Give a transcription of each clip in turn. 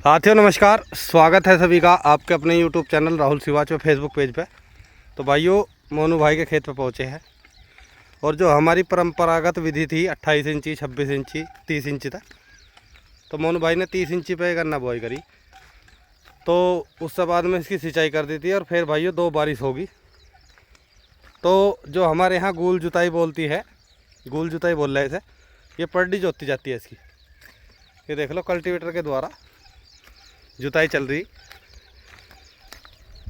साथियों नमस्कार, स्वागत है सभी का आपके अपने YouTube चैनल राहुल सिवाच पे फेसबुक पेज पे। तो भाइयों, मोनू भाई के खेत पे पहुँचे हैं और जो हमारी परंपरागत विधि थी 28 इंची 26 इंची 30 इंची तक, तो मोनू भाई ने 30 इंची पे गन्ना बुआई करी। तो उससे बाद में इसकी सिंचाई कर दी थी और फिर भाइयों 2 बारिश होगी। तो जो हमारे यहाँ गूल जुताई बोलती है, गूल जुताई बोल रहे हैं इसे, ये पलटी जोती जाती है इसकी। ये देख लो कल्टीवेटर के द्वारा जुताई चल रही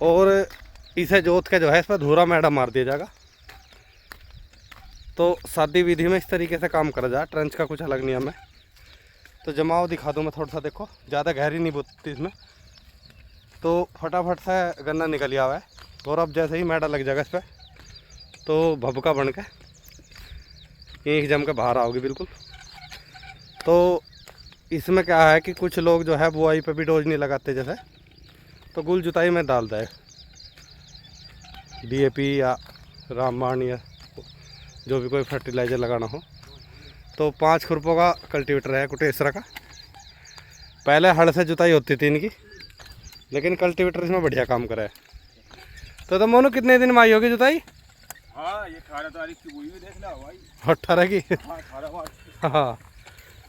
और इसे जोत के जो है इस पर धूरा मैडा मार दिया जाएगा। तो सादी विधि में इस तरीके से काम करा जाए, ट्रेंच का कुछ अलग नियम है। तो जमाव दिखा दूँ मैं थोड़ा सा, देखो ज़्यादा गहरी नहीं बोती इसमें, तो फटाफट से गन्ना निकल गया हुआ है। और अब जैसे ही मैडा लग जाएगा इस पर तो भभका बन के ईंख जम के बाहर आओगी बिल्कुल। तो इसमें क्या है कि कुछ लोग जो है बुआई पे भी डोज नहीं लगाते, जैसे तो गुल जुताई में डाल दे DAP या रामबाण या जो भी कोई फर्टिलाइज़र लगाना हो। तो 5 खुरपों का कल्टीवेटर है कुटेसरा का। पहले हड़ से जुताई होती थी इनकी, लेकिन कल्टीवेटर इसमें बढ़िया काम करे। तो मोनू कितने दिन में आई होगी जुताई? हाँ, ये 18 तारीख की हुई देख लो भाई। 18 की? हाँ, 18 मार्च।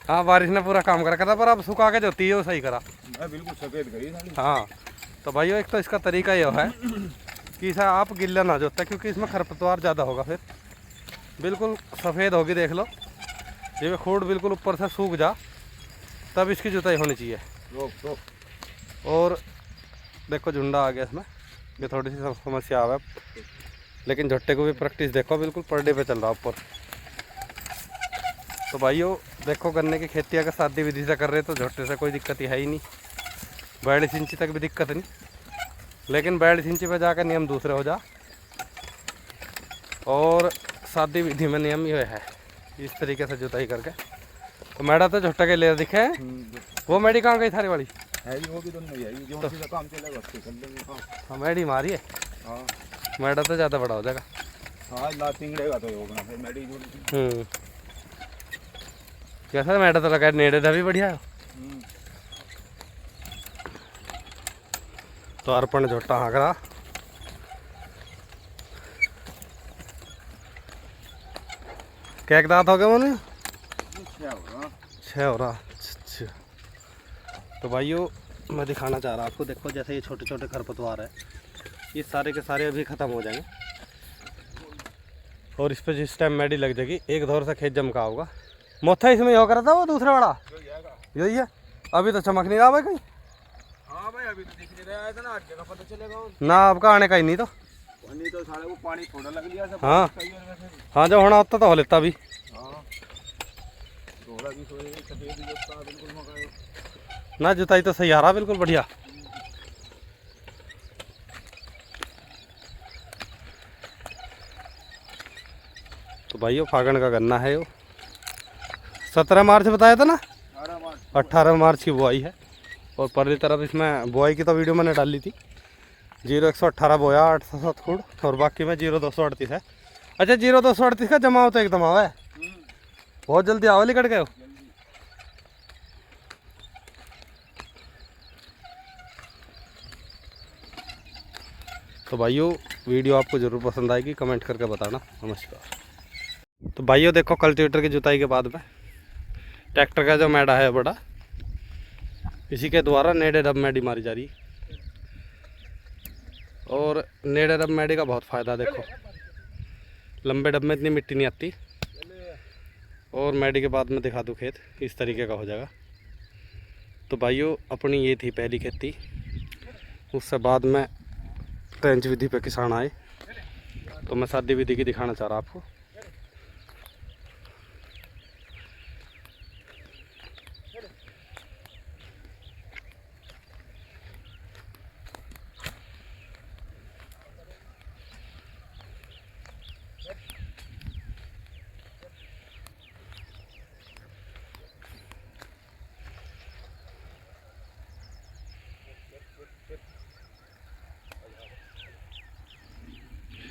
हाँ, बारिश ने पूरा काम करा था, पर अब सुखा के जोती है वो सही करा। बिल्कुल सफेद करी साली। हाँ, तो भाइयों एक तो इसका तरीका ये है कि इसे आप गिल्ला ना जोता, क्योंकि इसमें खरपतवार ज़्यादा होगा। फिर बिल्कुल सफ़ेद होगी, देख लो ये खूड बिल्कुल ऊपर से सूख जा, तब इसकी जुताई होनी चाहिए। रोक। और देखो झुंडा आ गया इसमें, ये थोड़ी सी समस्या आ है, लेकिन झट्टे को भी प्रैक्टिस देखो बिल्कुल पर डे पे चल रहा ऊपर। तो भाइयों देखो, गन्ने की खेती अगर सादी विधि से कर रहे तो झट्टे से कोई दिक्कत ही है ही नहीं। 42 इंची तक भी दिक्कत नहीं, लेकिन 42 इंची पे जाकर नियम दूसरे हो जा। और सादी विधि में नियम ये है, इस तरीके से जुताई करके। तो मैडा तो झट्टा के ले दिखे, वो मैडी कहाँ गई थारी वाली? है वो भी तो नहीं है, जो तो सीधा काम चलेगा उसके कर लेंगे काम। हाँ, मैडी मारी है। हाँ, मैडा तो ज़्यादा बड़ा हो जाएगा। हाँ ला तिंगड़ेगा तो होगा फिर मेडी जोड़ी। कैसा मैडा तो लगा नेड़े था भी बढ़िया है। तो अर्पण झोटा हाँक रहा। क्या दांत हो गया मोनू? 6 हो रहा। अच्छा, तो भाइयों मैं दिखाना चाह रहा आपको, देखो जैसे ये छोटे छोटे खरपतवार है, ये सारे के सारे अभी ख़त्म हो जाएंगे। और इस पर जिस टाइम मेडी लग जाएगी, एक दौर से खेत जमका होगा। मोथा इसमें हो करा था वो दूसरा बड़ा यही है। अभी तो चमक नहीं रहा भाई कहीं। हाँ भाई, अभी तो दिख नहीं रहा है ना, आगे का पता चलेगा ना आपका आने का ही नहीं। तो पानी तो सारे वो पानी थोड़ा लग लिया सब। हाँ हाँ, जो होना होता तो हो लेता भी। हाँ, थोड़ा भी सोए सफेद जोता बिल्कुल मकाए ना, जुताई तो सही आ रहा बिल्कुल बढ़िया। तो भाइयों फागण का गन्ना है, वो 17 मार्च बताया था ना, 18 मार्च की बुआई है। और परली तरफ इसमें बुआई की तो वीडियो मैंने डाली थी। 0-118 बोया, 807 खूड़, और बाकी में 0-238 है। अच्छा, 0-238 का जमाव तो एकदम आवा है, बहुत जल्दी आवा निकट गए हो। तो भाइयों वीडियो आपको ज़रूर पसंद आएगी, कमेंट करके बताना। नमस्कार। तो भाइयों देखो, कल्टीवेटर की जुताई के बाद में ट्रैक्टर का जो मैडा है बड़ा, इसी के द्वारा नेड़े डब मैडी मारी जा रही। और नेड़े डब मैडी का बहुत फ़ायदा, देखो लंबे डब में इतनी मिट्टी नहीं आती। और मैडी के बाद में दिखा दूँ खेत, इस तरीके का हो जाएगा। तो भाइयों अपनी ये थी पहली खेती, उससे बाद में ट्रेंच विधि पे किसान आए, तो मैं सादी विधि की दिखाना चाह रहा आपको।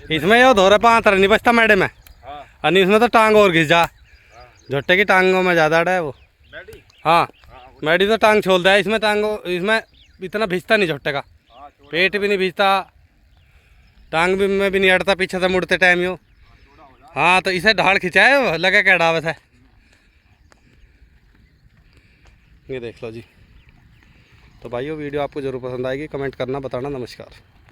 इसमें यो धोरे पाँतर नहीं बचता मैडे में। अनि इसमें तो टांग और घिस जा, झोटे की टांगों में ज़्यादा अड़ा है वो। हाँ, मैडी तो टांग छोड़ दिया इसमें, टांग इसमें इतना भिजता नहीं झुट्टे का, हाँ छोड़ा पेट भी नहीं भिजता, टांग भी में भी नहीं अड़ता पीछे से मुड़ते टाइम यो। छोड़ा हो जाए। हाँ तो इसे ढाल खिंचाए लगे क्या डावत है। ये देख लो जी। तो भाइयों वीडियो आपको ज़रूर पसंद आएगी, कमेंट करना, बताना। नमस्कार।